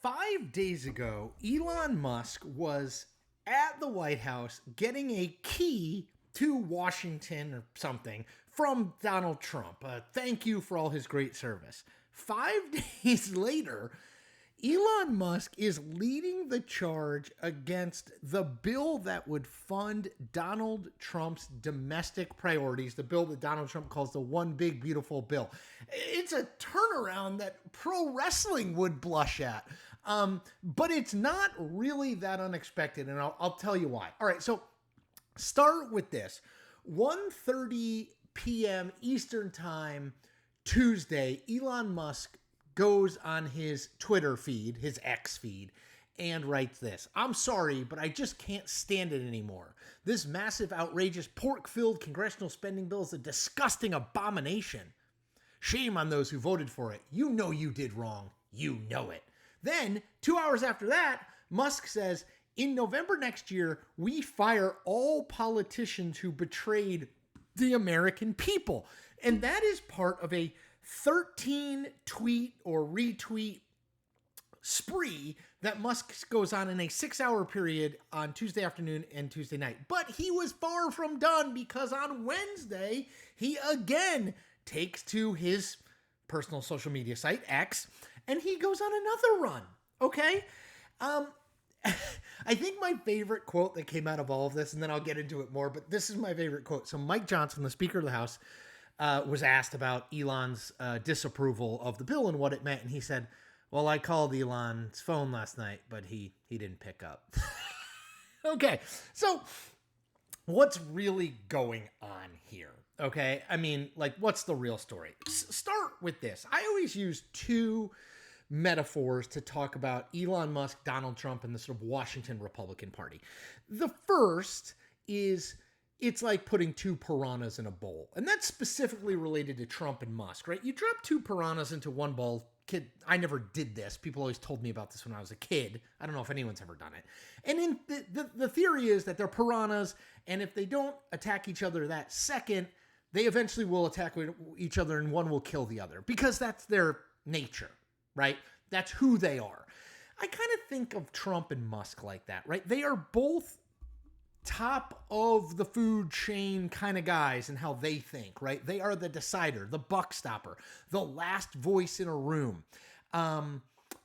5 days ago, Elon Musk was at the White House getting a key to Washington or something from Donald Trump. Thank you for all his great service. 5 days later, Elon Musk is leading the charge against the bill that would fund Donald Trump's domestic priorities, the bill that Donald Trump calls the One Big Beautiful Bill. It's a turnaround that pro wrestling would blush at. But it's not really that unexpected, and I'll tell you why. All right, so start with this. 1:30 p.m. Eastern Time, Tuesday, Elon Musk goes on his Twitter feed, his X feed, and writes this. I'm sorry, but I just can't stand it anymore. This massive, outrageous, pork-filled congressional spending bill is a disgusting abomination. Shame on those who voted for it. You know you did wrong. You know it. Then, 2 hours after that, Musk says, in November next year, we fire all politicians who betrayed the American people. And that is part of a 13 tweet or retweet spree that Musk goes on in a 6-hour period on Tuesday afternoon and Tuesday night. But he was far from done, because on Wednesday, he again takes to his personal social media site, X, and he goes on another run. Okay? I think my favorite quote that came out of all of this, and then I'll get into it more, but this is my favorite quote. So Mike Johnson, the Speaker of the House, was asked about Elon's disapproval of the bill and what it meant. And he said, well, I called Elon's phone last night, but he didn't pick up. Okay, so what's really going on here? Okay, I mean, like, what's the real story? Start with this. I always use two metaphors to talk about Elon Musk, Donald Trump, and the sort of Washington Republican Party. The first is, it's like putting two piranhas in a bowl. And that's specifically related to Trump and Musk, right? You drop two piranhas into one bowl. Kid, I never did this. People always told me about this when I was a kid. I don't know if anyone's ever done it. And in the theory is that they're piranhas, and if they don't attack each other that second, they eventually will attack each other, and one will kill the other, because that's their nature, right? That's who they are. I kind of think of Trump and Musk like that, right? They are both top of the food chain kind of guys and how they think, right? They are the decider, the buck stopper, the last voice in a room.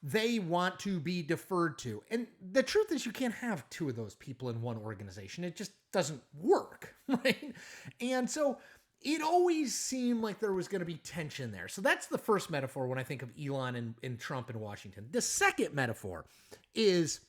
They want to be deferred to. And the truth is, you can't have two of those people in one organization. It just doesn't work, right? And so it always seemed like there was going to be tension there. So that's the first metaphor when I think of Elon and Trump in Washington. The second metaphor is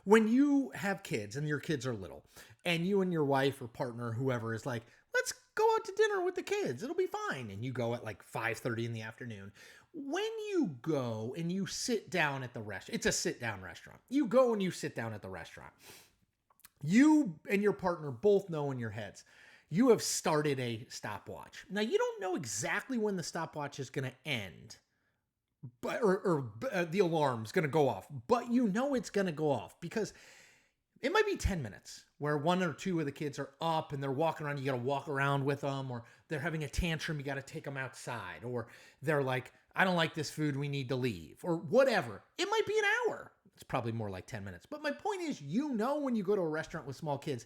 when you have kids and your kids are little, and you and your wife or partner, whoever, is like, let's go out to dinner with the kids. It'll be fine. And you go at like 5:30 in the afternoon. When you go and you sit down at the restaurant, it's a sit-down restaurant. You go and you sit down at the restaurant. You and your partner both know in your heads, you have started a stopwatch. Now, you don't know exactly when the stopwatch is going to end, but or the alarm's going to go off, but you know it's going to go off because it might be 10 minutes where one or two of the kids are up and they're walking around. You got to walk around with them, or they're having a tantrum. You got to take them outside, or they're like, I don't like this food. We need to leave, or whatever. It might be an hour. It's probably more like 10 minutes. But my point is, you know, when you go to a restaurant with small kids,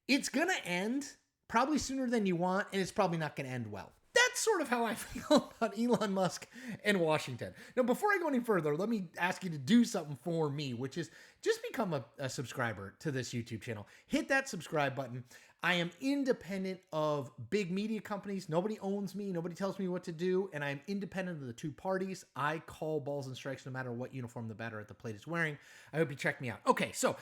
it's going to end probably sooner than you want, and it's probably not going to end well. That's sort of how I feel about Elon Musk and Washington. Now, before I go any further, let me ask you to do something for me, which is just become a subscriber to this YouTube channel. Hit that subscribe button. I am independent of big media companies. Nobody owns me. Nobody tells me what to do. And I'm independent of the two parties. I call balls and strikes no matter what uniform the batter at the plate is wearing. I hope you check me out. Okay, so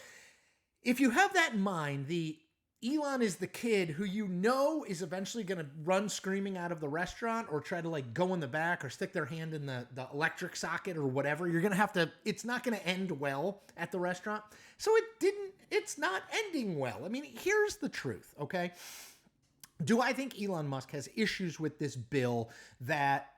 if you have that in mind, the Elon is the kid who you know is eventually going to run screaming out of the restaurant, or try to like go in the back, or stick their hand in the electric socket, or whatever. You're going to have to, it's not going to end well at the restaurant. So it's not ending well. I mean, here's the truth, okay? Do I think Elon Musk has issues with this bill that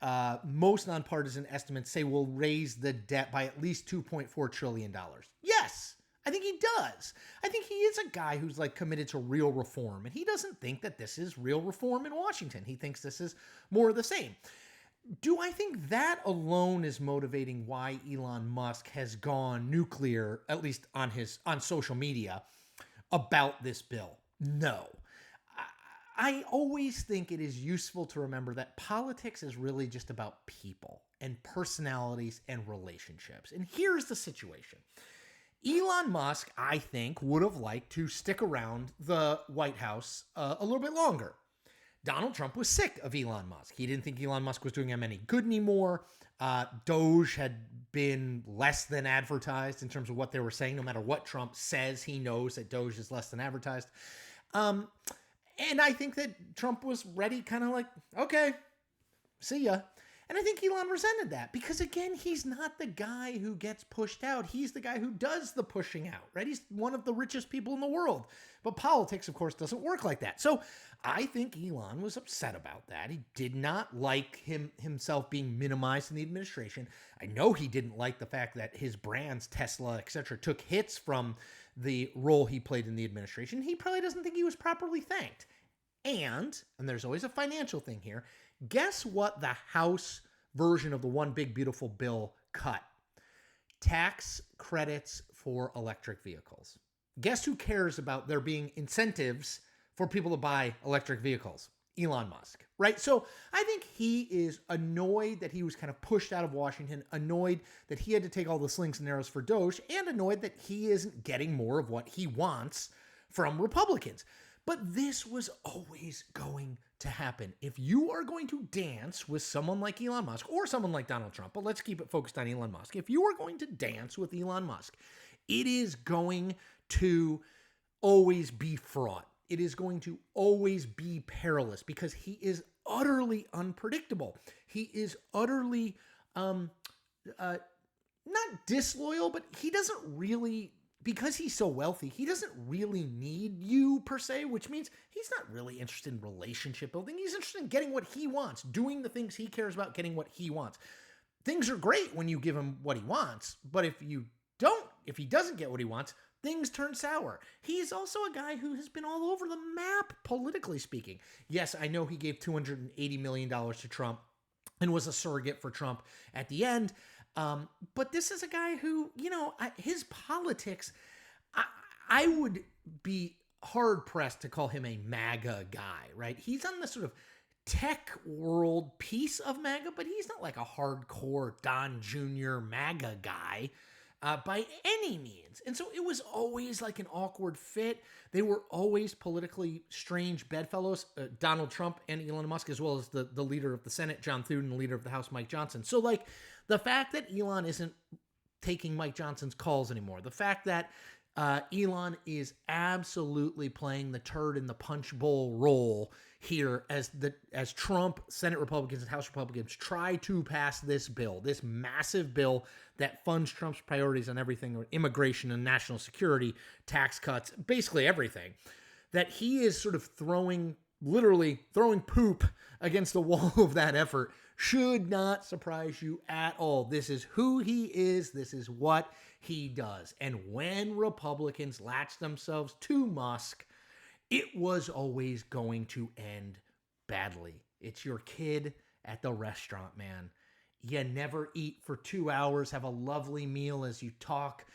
most nonpartisan estimates say will raise the debt by at least $2.4 trillion? Yes. I think he does. I think he is a guy who's like committed to real reform, and he doesn't think that this is real reform in Washington. He thinks this is more of the same. Do I think that alone is motivating why Elon Musk has gone nuclear, at least on social media, about this bill? No. I always think it is useful to remember that politics is really just about people and personalities and relationships. And here's the situation. Elon Musk, I think, would have liked to stick around the White House a little bit longer. Donald Trump was sick of Elon Musk. He didn't think Elon Musk was doing him any good anymore. Doge had been less than advertised in terms of what they were saying. No matter what Trump says, he knows that Doge is less than advertised. And I think that Trump was ready, kind of like, okay, see ya. And I think Elon resented that because, again, he's not the guy who gets pushed out. He's the guy who does the pushing out, right? He's one of the richest people in the world. But politics, of course, doesn't work like that. So I think Elon was upset about that. He did not like himself being minimized in the administration. I know he didn't like the fact that his brands, Tesla, etc., took hits from the role he played in the administration. He probably doesn't think he was properly thanked. And there's always a financial thing here, guess what the House version of the One Big Beautiful Bill cut? Tax credits for electric vehicles. Guess who cares about there being incentives for people to buy electric vehicles? Elon Musk, right? So I think he is annoyed that he was kind of pushed out of Washington, annoyed that he had to take all the slings and arrows for Doge, and annoyed that he isn't getting more of what he wants from Republicans. But this was always going to happen. If you are going to dance with someone like Elon Musk or someone like Donald Trump, but let's keep it focused on Elon Musk. If you are going to dance with Elon Musk, it is going to always be fraught. It is going to always be perilous because he is utterly unpredictable. He is utterly not disloyal, but he doesn't really, because he's so wealthy, he doesn't really need you per se, which means he's not really interested in relationship building. He's interested in getting what he wants, doing the things he cares about, getting what he wants. Things are great when you give him what he wants, but if he doesn't get what he wants, things turn sour. He's also a guy who has been all over the map, politically speaking. Yes, I know he gave $280 million to Trump and was a surrogate for Trump at the end. But this is a guy who, his politics, I would be hard-pressed to call him a MAGA guy, right? He's on the sort of tech world piece of MAGA, but he's not like a hardcore Don Jr. MAGA guy by any means. And so it was always like an awkward fit. They were always politically strange bedfellows, Donald Trump and Elon Musk, as well as the leader of the Senate, John Thune, and the leader of the House, Mike Johnson. So like the fact that Elon isn't taking Mike Johnson's calls anymore, the fact that Elon is absolutely playing the turd in the punch bowl role here as Trump, Senate Republicans, and House Republicans try to pass this bill, this massive bill that funds Trump's priorities on everything, immigration and national security, tax cuts, basically everything, that he is sort of literally throwing poop against the wall of that effort should not surprise you at all. This is who he is. This is what he does. And when Republicans latch themselves to Musk, it was always going to end badly. It's your kid at the restaurant, man. You never eat for 2 hours, have a lovely meal as you talk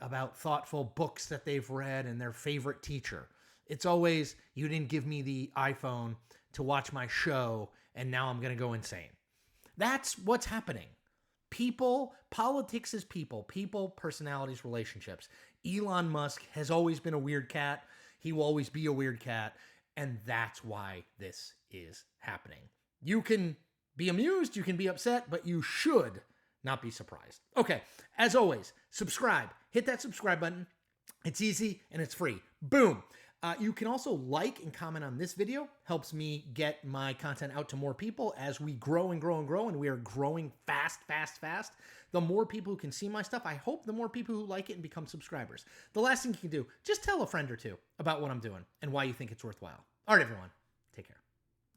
about thoughtful books that they've read and their favorite teacher. It's always, you didn't give me the iPhone to watch my show, and now I'm going to go insane. That's what's happening. Politics is people, personalities, relationships. Elon Musk has always been a weird cat. He will always be a weird cat. And that's why this is happening. You can be amused, you can be upset, but you should not be surprised. Okay, as always, subscribe. Hit that subscribe button. It's easy and it's free. Boom. You can also like and comment on this video. Helps me get my content out to more people as we grow and grow and grow, and we are growing fast. The more people who can see my stuff, I hope the more people who like it and become subscribers. The last thing you can do, just tell a friend or two about what I'm doing and why you think it's worthwhile. All right, everyone.